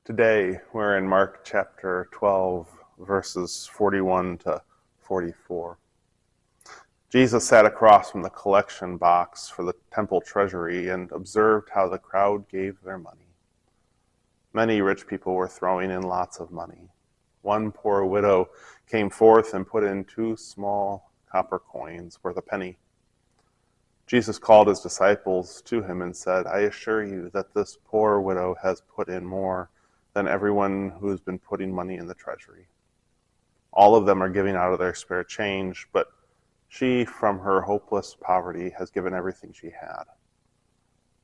Today, we're in Mark chapter 12, verses 41 to 44. Jesus sat across from the collection box for the temple treasury and observed how the crowd gave their money. Many rich people were throwing in lots of money. One poor widow came forth and put in 2 small copper coins worth a penny. Jesus called his disciples to him and said, "I assure you that this poor widow has put in more than everyone who has been putting money in the treasury. All of them are giving out of their spare change, but she, from her hopeless poverty, has given everything she had,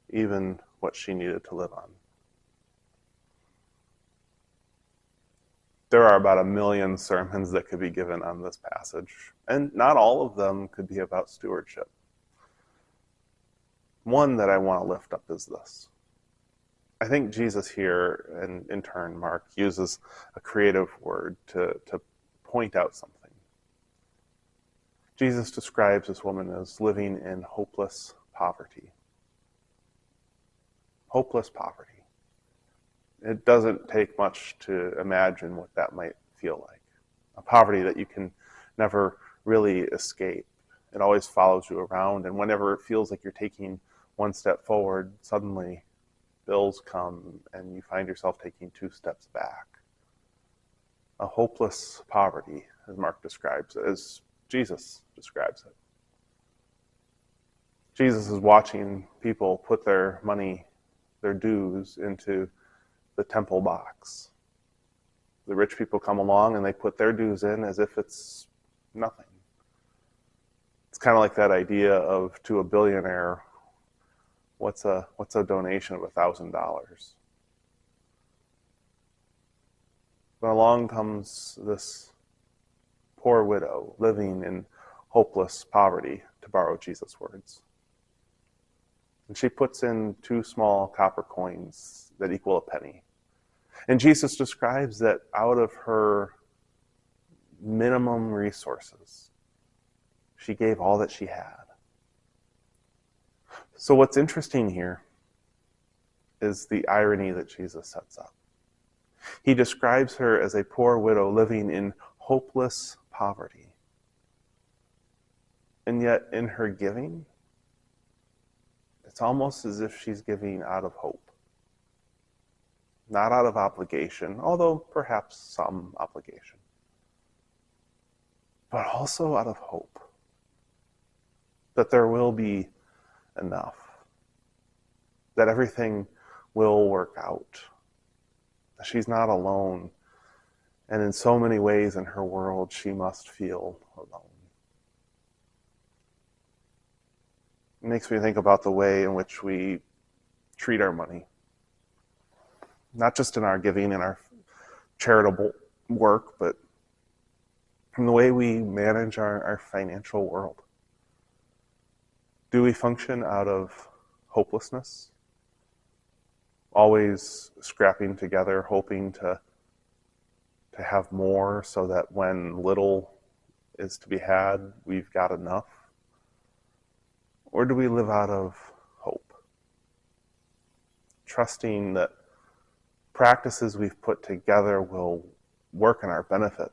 even what she needed to live on." There are about 1,000,000 sermons that could be given on this passage, and not all of them could be about stewardship. One that I want to lift up is this. I think Jesus here, and in turn Mark, uses a creative word to point out something. Jesus describes this woman as living in hopeless poverty. Hopeless poverty. It doesn't take much to imagine what that might feel like. A poverty that you can never really escape. It always follows you around, and whenever it feels like you're taking one step forward, suddenly bills come and you find yourself taking 2 steps back. A hopeless poverty, as Mark describes it, as Jesus describes it. Jesus is watching people put their money, their dues, into the temple box. The rich people come along and they put their dues in as if it's nothing. It's kind of like that idea of, to a billionaire, what's a donation of $1,000? But along comes this poor widow living in hopeless poverty, to borrow Jesus' words. And she puts in 2 small copper coins that equal a penny. And Jesus describes that out of her minimum resources, she gave all that she had. So what's interesting here is the irony that Jesus sets up. He describes her as a poor widow living in hopeless poverty. And yet in her giving, it's almost as if she's giving out of hope. Not out of obligation, although perhaps some obligation. But also out of hope. That there will be enough. That everything will work out. That she's not alone. And in so many ways in her world, she must feel alone. It makes me think about the way in which we treat our money. Not just in our giving and our charitable work, but in the way we manage our financial world. Do we function out of hopelessness? Always scrapping together, hoping to have more so that when little is to be had, we've got enough? Or do we live out of hope? Trusting that practices we've put together will work in our benefit.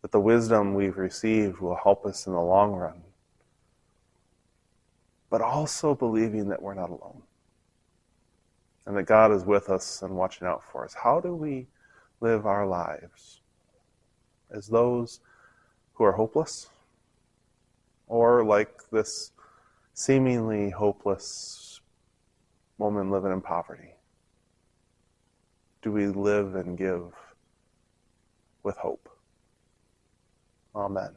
That the wisdom we've received will help us in the long run. But also believing that we're not alone. And that God is with us and watching out for us. How do we live our lives? As those who are hopeless? Or like this seemingly hopeless woman living in poverty? Do we live and give with hope? Amen.